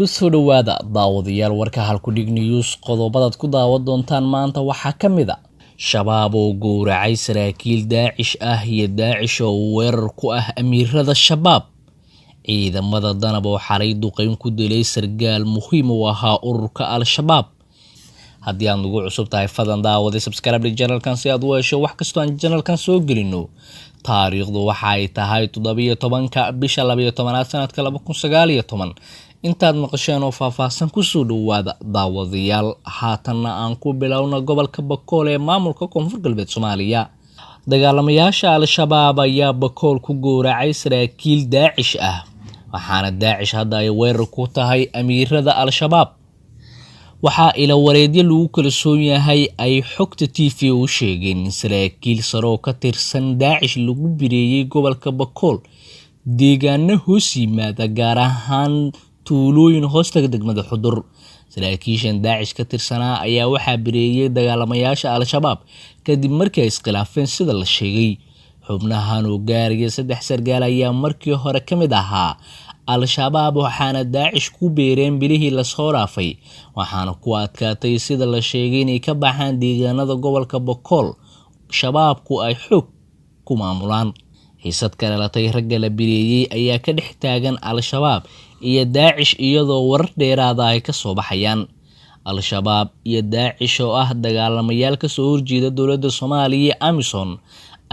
ku soo dhawaada daawadayaal warka Halkudhig News qodobada ku daawan doontaan maanta waxaa kamid ah shabaab oo gowracay saraakiil Daacish ah iyo Daacish oo weerar ku ah amiirada shabaab ciidamada danab oo xalay duqeyn ku dilay sargaal muhiim u ahaa ururka al-shabaab haddii aad ugu cusub tahay fadlan daawada subscribe channelkan si aad u hesho wax kasta aan channelkan soo gelino taariikhdu waxa ay tahay 17ka bisha 12aad sanadka 2019 intaad maqasheen oo faahfaahsan ku soo dhawaada daawadayaal haatanna aan ku bilowno gobolka Bakool ee maamulka Koonfur Galbeed Soomaaliya dagaalamayaasha al-shabaab ayaa Bakool ku gowracay saraakiil Daacish ah waxaana Daacish hadda ay weerar ku tahay amiirada al-shabaab waxaa ila wareedyo lagu kalsoon yahay ay xogta TV u sheegeen saraakiil saro ka tirsan Daacish lagu bireeyay gobolka Bakool deegaano hoos yimaada gaar ahaan tuulooyin hoostaga degmada Xudur saraakiishan Daacish ka tirsanaa ayaa waxaa bireeyay dagaalamayaasha al-shabaab kadib markii ay iskhilaafeen sida la sheegay xubnahan oo gaaraya 3 sargaal ayaa markii hore kamid ahaa al-shabaab waxaana Daacish ku beereen bilihii la soo raafay waxaana ku adkaatay sida la sheegay inay ka baxaan deegaanada gobolka Bakool shabaabku ay xog ku maamulaan xiisad kale la tay rag la bireeyay ayaa ka dhex taagan al-shabaab iyo Daacish iyadoo warar dheeraad ah ay ka soo baxayaan al-shabaab iyo Daacish oo ah dagaalamayaal ka soo horjeeda dawladda Soomaaliya AMISOM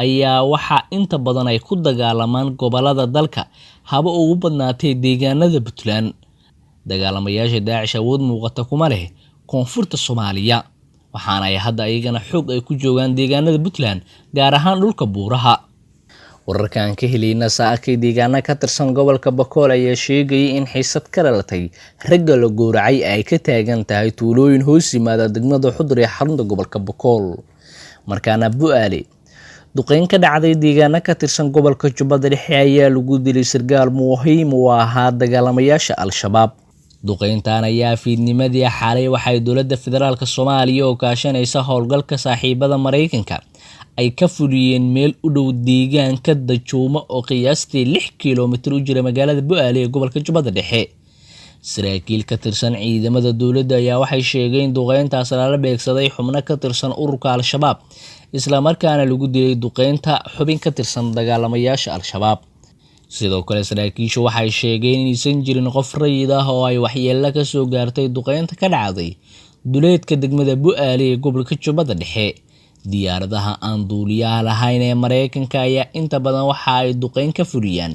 ayaa waxa inta badan ay ku dagaalamaan gobolada dalka haba ugu badnaatay deegaanada Puntland dagaalamayaasha Daacish awood muuqata kuma leh koonfurta Soomaaliya waxaana ay hadda ayagana xog ay ku joogaan deegaanada Puntland gaar ahaan dhulka buuraha wararkan ka helayna saakay deegaana ka tirsan gobolka Bakool ayaa sheegay in xiisad ka dhalatay rag la gowracay ay ka taagan tahay tuulooyin hoos yimaada degmada Xudur ee xarunta gobolka Bakool markaana Bu'aale duqeyn ka dhacday deegaana ka tirsan gobolka Jubbada Dhexe ayaa lagu dilay sargaal muhiim u ahaa dagaalamayaasha al-shabaab duqeyntan ayaa fiidnimadii xalay waxay dawladda federaalka Soomaaliya oo kaashanaysa howlgalka saaxiibada Mareykanka ay ka fuliyeen meel u dhow deegaanka Dajuuma oo qiyaastii 6 kiiloomitir u jira magaalada Bu'aale ee gobolka Jubbada Dhexe saraakiil ka tirsan ciidamada dawladda ayaa waxay sheegeen duqeyntaas la beegsaday xubno ka tirsan ururka al-shabaab isla markaana lagu dilay duqeynta xubin ka tirsan dagaalamayaasha al-shabaab sidoo kale saraakiishu waxay sheegeen in aysan jirin qof rayid ah oo ay waxyeello ka soo gaartay duqeynta ka dhacday duleedka degmada Bu'aale ee gobolka Jubbada Dhexe diyaaradaha aan duuliyaha lahayn ee Mareykanka ayaa inta badan waxa ay duqeyn ka fuliyaan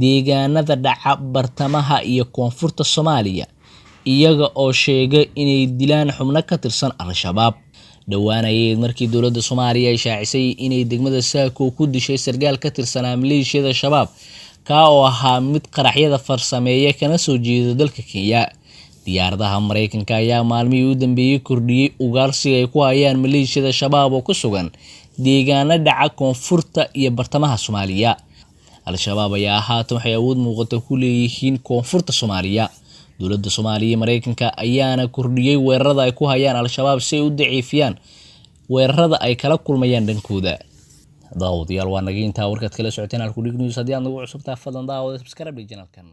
deegaanada dhaca bartamaha iyo koonfurta Soomaaliya iyaga oo sheegay inay dilaan xubno ka tirsan al-shabaab dhawaanayay markii dawladda Soomaaliya ay shaacisay inay degmada Saako ku dishay sargaal ka tirsan maleeshiyada shabaab ka oo ahaa mid qaraxyada farsameeya kana soo jeeda dalka Kenya diyaaradaha Mareykanka ayaa maalmihii u dambeeyay kordhiyay ugaarsiga ay ku hayaan maleeshiyada shabaab oo ku sugan deegaanada dhaca koonfurta iyo bartamaha Soomaaliya al-shabaab ayaa haatan waxay awood muuqata ku leeyihiin koonfurta Soomaaliya dawladda Soomaaliya Mareykanka ayaana kordhiyay weerarada ay ku hayaan al-shabaab si ay u daciifiyaan weerarada ay kala kulmayaan dhankooda daawadayaal waa naga intaa warkaad kala socoteen Halkudhig News haddii aad ugu cusub tahay fadlan daawada subscribe channelkan